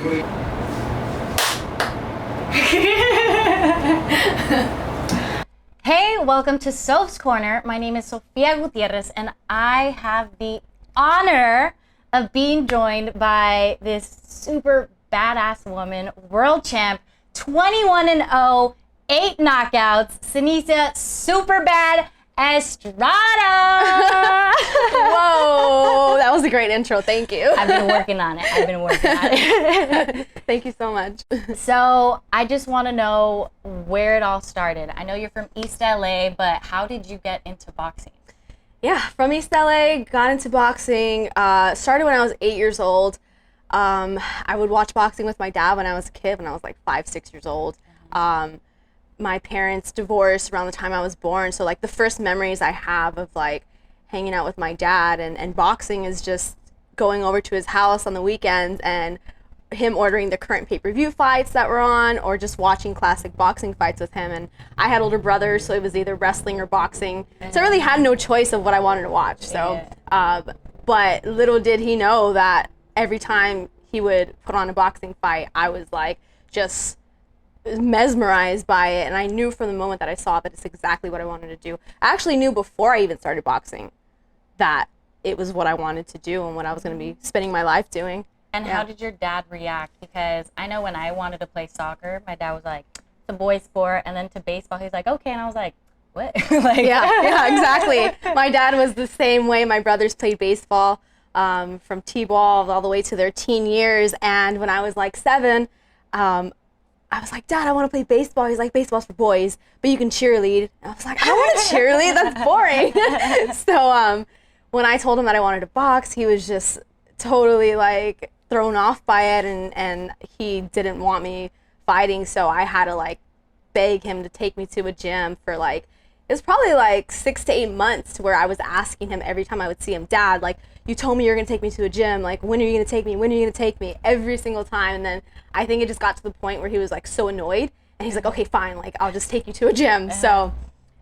Hey, welcome to Soph's Corner. My name is Sofia Gutierrez, and I have the honor of being joined by this super badass woman, world champ, 21-0, 8 knockouts, Seniesa Super Bad Estrada. Whoa, that was a great intro. Thank you. I've been working on it. Thank you so much. So I just want to know where it all started. I know you're from East LA, but how did you get into boxing? Yeah, from East LA, got into boxing. Started when I was 8 years old. I would watch boxing with my dad when I was a kid, when I was like 5, 6 years old. My parents divorced around the time I was born, so like the first memories I have of like hanging out with my dad and boxing is just going over to his house on the weekends and him ordering the current pay-per-view fights that were on, or just watching classic boxing fights with him. And I had older brothers, so it was either wrestling or boxing, so I really had no choice of what I wanted to watch. So but little did he know that every time he would put on a boxing fight, I was like just mesmerized by it, and I knew from the moment that I saw that it's exactly what I wanted to do. I actually knew before I even started boxing that it was what I wanted to do and what I was going to be spending my life doing. And how did your dad react? Because I know when I wanted to play soccer, my dad was like, it's a boy sport, and then to baseball, he's like, okay, and I was like, what? Like, yeah, exactly. My dad was the same way. My brothers played baseball from T-ball all the way to their teen years, and when I was like 7, I was like, Dad, I want to play baseball. He's like, baseball's for boys, but you can cheerlead. And I was like, I don't want to cheerlead. That's boring. So when I told him that I wanted to box, he was just totally like thrown off by it, and he didn't want me fighting. So I had to like beg him to take me to a gym for like, it was probably like 6 to 8 months, to where I was asking him every time I would see him, Dad, like, you told me you're going to take me to a gym. Like, when are you going to take me? When are you going to take me? Every single time. And then I think it just got to the point where he was like so annoyed. And he's like, okay, fine. Like, I'll just take you to a gym. So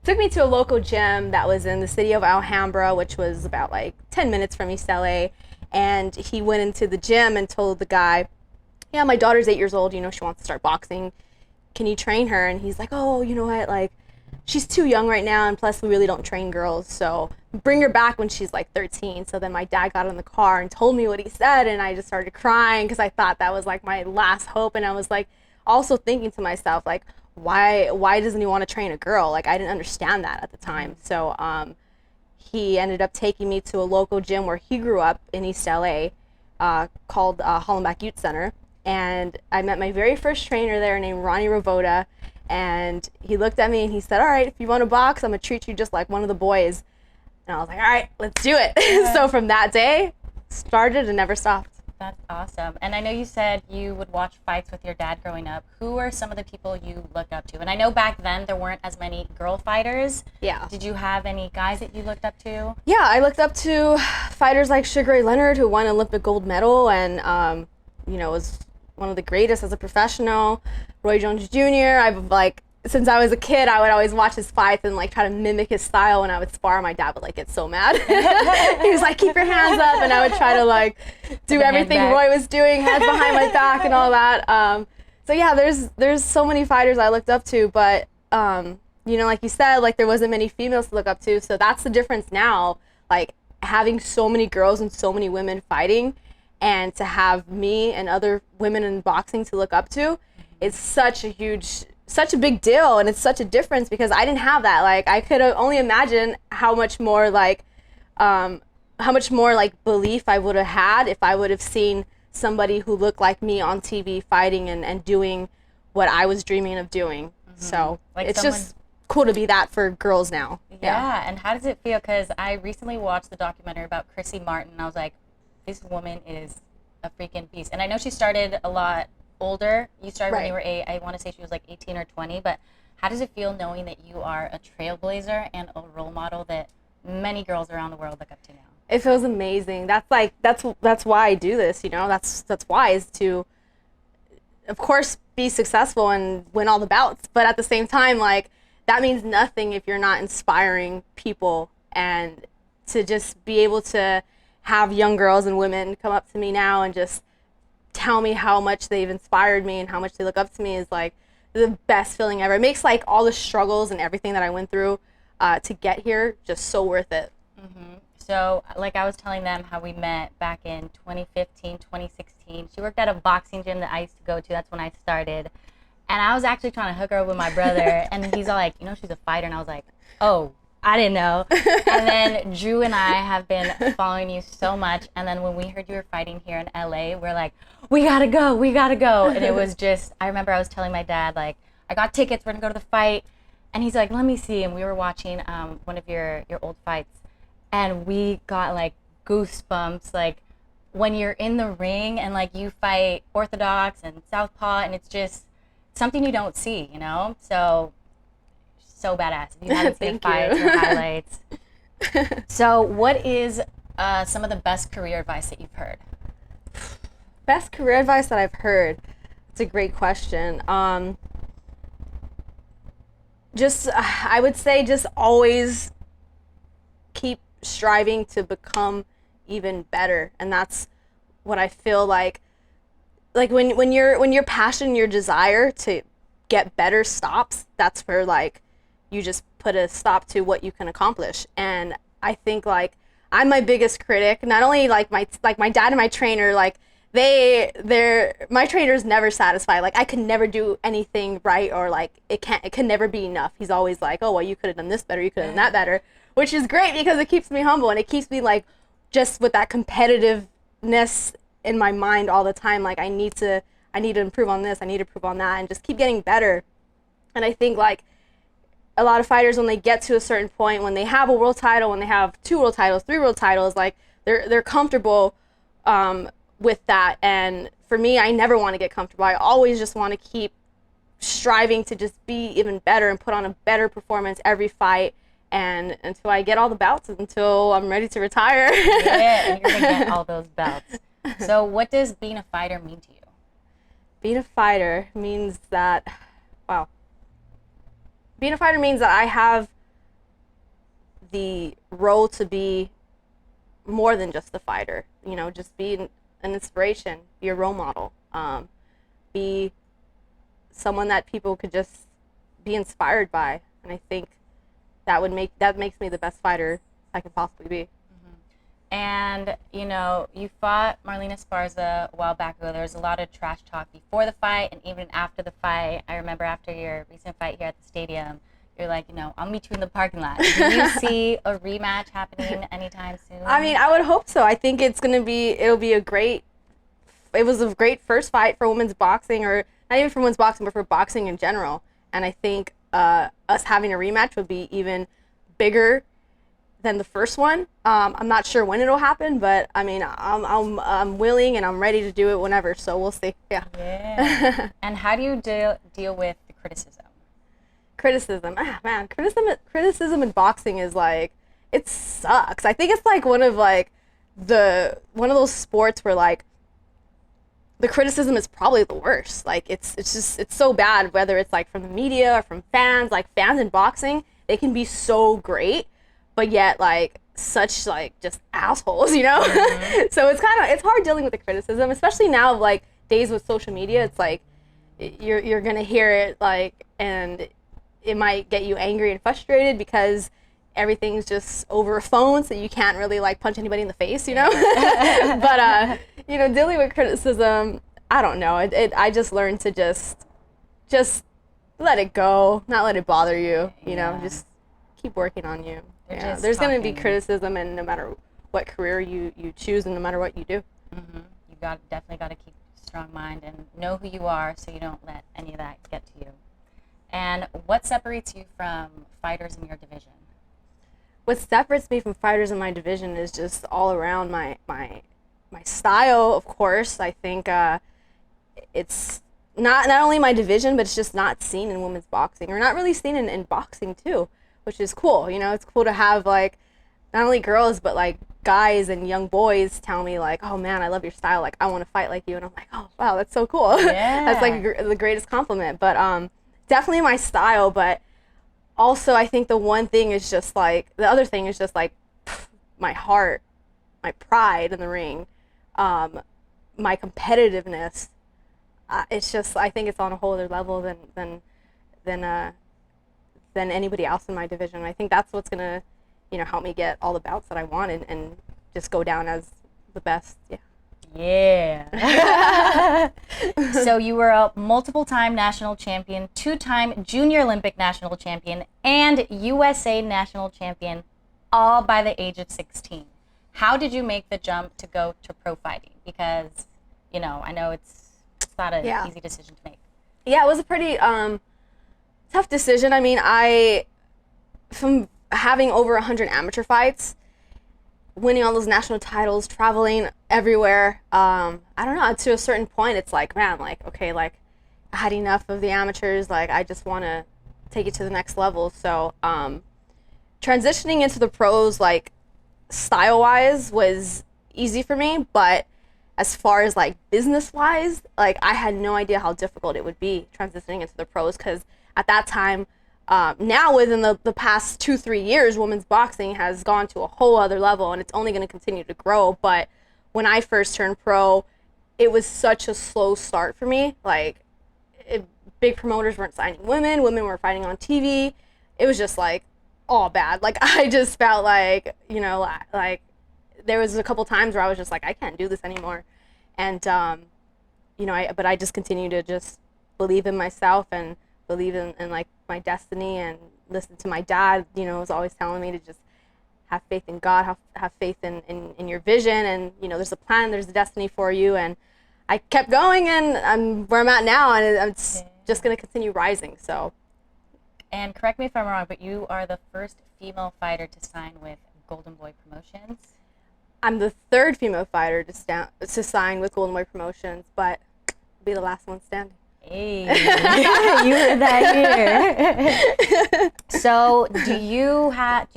took me to a local gym that was in the city of Alhambra, which was about like 10 minutes from East LA. And he went into the gym and told the guy, yeah, my daughter's 8 years old. You know, she wants to start boxing. Can you train her? And he's like, oh, you know what? Like, she's too young right now, and plus we really don't train girls, so bring her back when she's like 13. So then my dad got in the car and told me what he said, and I just started crying because I thought that was like my last hope. And I was like also thinking to myself, like, why doesn't he want to train a girl? Like, I didn't understand that at the time. So he ended up taking me to a local gym where he grew up in East LA, called Hollenbach Youth Center, and I met my very first trainer there named Ronnie Ravoda. And he looked at me and he said, all right, if you want to box, I'm going to treat you just like one of the boys. And I was like, all right, let's do it. Yeah. So from that day, started and never stopped. That's awesome. And I know you said you would watch fights with your dad growing up. Who are some of the people you looked up to? And I know back then there weren't as many girl fighters. Yeah. Did you have any guys that you looked up to? Yeah, I looked up to fighters like Sugar Ray Leonard, who won an Olympic gold medal and, was one of the greatest as a professional. Roy Jones Jr. I've like, since I was a kid, I would always watch his fights and like try to mimic his style. When I would spar, my dad would like get so mad. He was like, keep your hands up, and I would try to like do everything Roy was doing, hands behind my back and all that. So yeah, there's so many fighters I looked up to, but like you said, like there wasn't many females to look up to. So that's the difference now, like having so many girls and so many women fighting, and to have me and other women in boxing to look up to. It's such a big deal, and it's such a difference because I didn't have that. Like, I could only imagine how much more belief I would have had if I would have seen somebody who looked like me on TV fighting and doing what I was dreaming of doing. Mm-hmm. So like it's just cool to be that for girls now. Yeah. And how does it feel? Because I recently watched the documentary about Chrissy Martin, and I was like, this woman is a freaking beast. And I know she started a lot older. You started when you were I want to say she was like 18 or 20, but how does it feel knowing that you are a trailblazer and a role model that many girls around the world look up to now? It feels amazing. That's why I do this, that's why, is to, of course, be successful and win all the bouts, but at the same time, like, that means nothing if you're not inspiring people. And to just be able to have young girls and women come up to me now and just tell me how much they've inspired me and how much they look up to me is like the best feeling ever. It makes like all the struggles and everything that I went through to get here just so worth it. So like I was telling them how we met back in 2015, 2016. She worked at a boxing gym that I used to go to. That's when I started. And I was actually trying to hook her up with my brother. And he's all like, she's a fighter. And I was like, oh, I didn't know. And then Drew and I have been following you so much. And then when we heard you were fighting here in LA, we're like, we gotta go. And it was just, I remember I was telling my dad, like, I got tickets, we're gonna go to the fight. And he's like, let me see. And we were watching one of your old fights. And we got like goosebumps, like when you're in the ring and like you fight orthodox and southpaw, and it's just something you don't see, So badass. If you haven't seen fights or highlights. So what is some of the best career advice that you've heard? Best career advice that I've heard? It's a great question. I would say just always keep striving to become even better, and that's what I feel like when your passion, your desire to get better stops, that's where like you just put a stop to what you can accomplish. And I think like I'm my biggest critic. Not only like my dad and my trainer, like my trainer's never satisfied. Like I could never do anything right, or like it can never be enough. He's always like, oh well, you could have done this better, you could have done that better, which is great because it keeps me humble and it keeps me like just with that competitiveness in my mind all the time. Like I need to improve on this, I need to improve on that, and just keep getting better. And I think like a lot of fighters, when they get to a certain point, when they have a world title, when they have 2 world titles, 3 world titles, like they're comfortable with that. And for me, I never want to get comfortable. I always just want to keep striving to just be even better and put on a better performance every fight, and until I get all the belts, until I'm ready to retire. Yeah, and you're gonna get all those belts. So what does being a fighter mean to you? Being a fighter means that, being a fighter means that I have the role to be more than just a fighter. Just be an inspiration, be a role model, be someone that people could just be inspired by. And I think that makes me the best fighter I could possibly be. And you fought Marlena Esparza a while back ago. There was a lot of trash talk before the fight and even after the fight. I remember after your recent fight here at the stadium, you're like, I'll meet you in the parking lot. Do you see a rematch happening anytime soon? I mean, I would hope so. I think it was a great first fight for women's boxing, or not even for women's boxing, but for boxing in general. And I think us having a rematch would be even bigger than the first one. I'm not sure when it'll happen, but I mean, I'm willing and I'm ready to do it whenever. So we'll see. Yeah. And how do you deal with the criticism? Criticism, man. Criticism in boxing is like, it sucks. I think it's like one of those sports where like the criticism is probably the worst. Like it's so bad, whether it's like from the media or from fans. Like fans in boxing, they can be so great, but yet like such like just assholes, Mm-hmm. So it's hard dealing with the criticism, especially now like days with social media. It's like you're gonna hear it like, and it might get you angry and frustrated because everything's just over a phone, so you can't really like punch anybody in the face, But dealing with criticism, I don't know. I just learned to just let it go, not let it bother you. Just keep working on you. Yeah. There's going to be criticism, and no matter what career you choose, and no matter what you do, you definitely got to keep a strong mind and know who you are, so you don't let any of that get to you. And what separates you from fighters in your division? What separates me from fighters in my division is just all around my style, of course. I think it's not only my division, but it's just not seen in women's boxing, or not really seen in boxing too, which is cool. It's cool to have like not only girls, but like guys and young boys tell me like, oh man, I love your style, like I want to fight like you. And I'm like, oh wow, that's so cool. Yeah. That's like the greatest compliment. But definitely my style, but also I think the other thing is just like my heart, my pride in the ring, my competitiveness, it's just, I think it's on a whole other level than anybody else in my division. I think that's what's gonna, help me get all the bouts that I want and just go down as the best. Yeah. So you were a multiple-time national champion, 2-time Junior Olympic national champion, and USA national champion, all by the age of 16. How did you make the jump to go to pro fighting? Because, I know it's not an easy decision to make. Yeah, it was a pretty tough decision. I mean, from having over 100 amateur fights, winning all those national titles, traveling everywhere, I don't know, to a certain point, it's like, man, like, okay, like, I had enough of the amateurs, like, I just want to take it to the next level. So, transitioning into the pros, like, style-wise was easy for me, but as far as, like, business-wise, like, I had no idea how difficult it would be transitioning into the pros, because at that time, now within the past 2-3 years, women's boxing has gone to a whole other level, and it's only going to continue to grow. But when I first turned pro, it was such a slow start for me. Like, big promoters weren't signing women were fighting on TV. It was just like all bad. Like, I just felt like, like there was a couple times where I was just like, I can't do this anymore. And but I just continued to just believe in myself and believe in like my destiny, and listen to my dad, was always telling me to just have faith in God, have faith in your vision, and there's a plan, there's a destiny for you. And I kept going, and I'm where I'm at now, and I'm just going to continue rising. So, and correct me if I'm wrong, but you are the first female fighter to sign with Golden Boy Promotions. I'm the third female fighter to sign with Golden Boy Promotions, but I'll be the last one standing. Hey, you heard that here. So, do you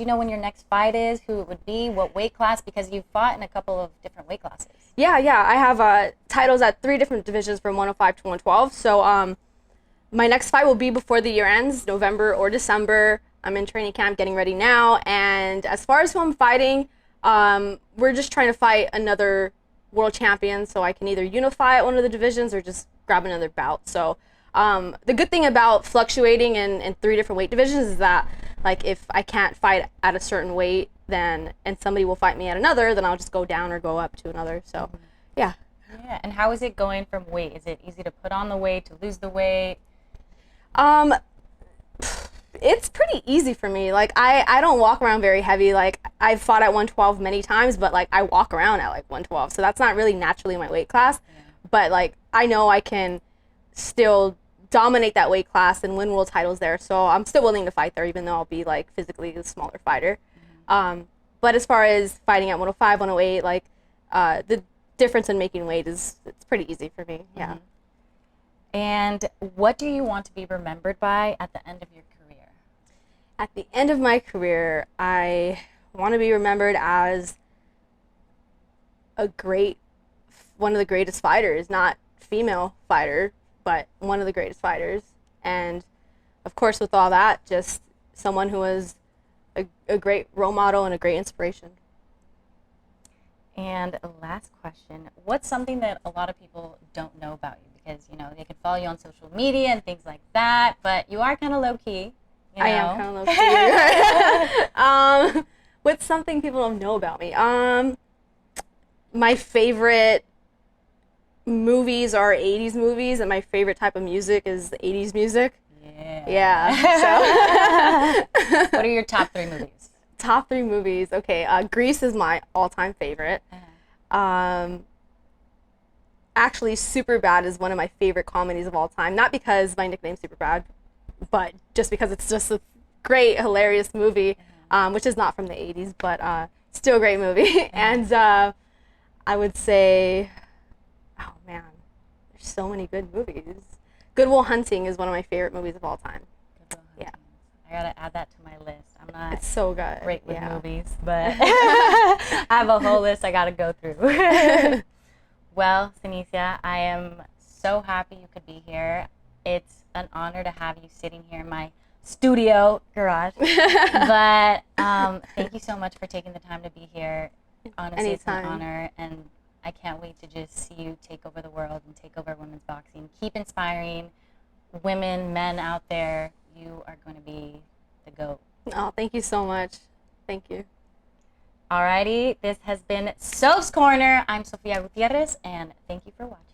know when your next fight is? Who it would be? What weight class? Because you've fought in a couple of different weight classes. Yeah. I have titles at 3 different divisions from 105 to 112. So, my next fight will be before the year ends, November or December. I'm in training camp, getting ready now. And as far as who I'm fighting, we're just trying to fight another world champion, so I can either unify at one of the divisions or just grab another bout. So the good thing about fluctuating in 3 different weight divisions is that, like, if I can't fight at a certain weight, and somebody will fight me at another, then I'll just go down or go up to another. So yeah. And how is it going from weight? Is it easy to put on the weight, to lose the weight? It's pretty easy for me. Like, I don't walk around very heavy. Like, I've fought at 112 many times, but like, I walk around at like 112, so that's not really naturally my weight class. But like, I know I can still dominate that weight class and win world titles there, so I'm still willing to fight there, even though I'll be like physically a smaller fighter. But as far as fighting at 105, 108, like, the difference in making weight it's pretty easy for me. Yeah. And what do you want to be remembered by at the end of your career? At the end of my career, I want to be remembered as one of the greatest fighters, not female fighter, but one of the greatest fighters. And of course, with all that, just someone who was a great role model and a great inspiration. And last question, what's something that a lot of people don't know about you? Because, they can follow you on social media and things like that, but you are kind of low-key. I am kind of low-key. What's something people don't know about me? My favorite movies are 80s movies, and my favorite type of music is 80s music. Yeah. So. What are your top 3 movies? Top 3 movies. Okay. Grease is my all-time favorite. Actually, Superbad is one of my favorite comedies of all time. Not because my nickname's Superbad, but just because it's just a great, hilarious movie, which is not from the 80s, but still a great movie. And I would say, oh man, there's so many good movies. Good Will Hunting is one of my favorite movies of all time. Yeah. I gotta add that to my list. I'm not It's so good. great with movies, but I have a whole list I gotta go through. Well, Seniesa, I am so happy you could be here. It's an honor to have you sitting here in my studio garage. But thank you so much for taking the time to be here. Honestly, Anytime. It's an honor, and I can't wait to just see you take over the world and take over women's boxing. Keep inspiring women, men out there. You are going to be the GOAT. Oh, thank you so much. Thank you. Alrighty, this has been Soph's Corner. I'm Sofia Gutierrez, and thank you for watching.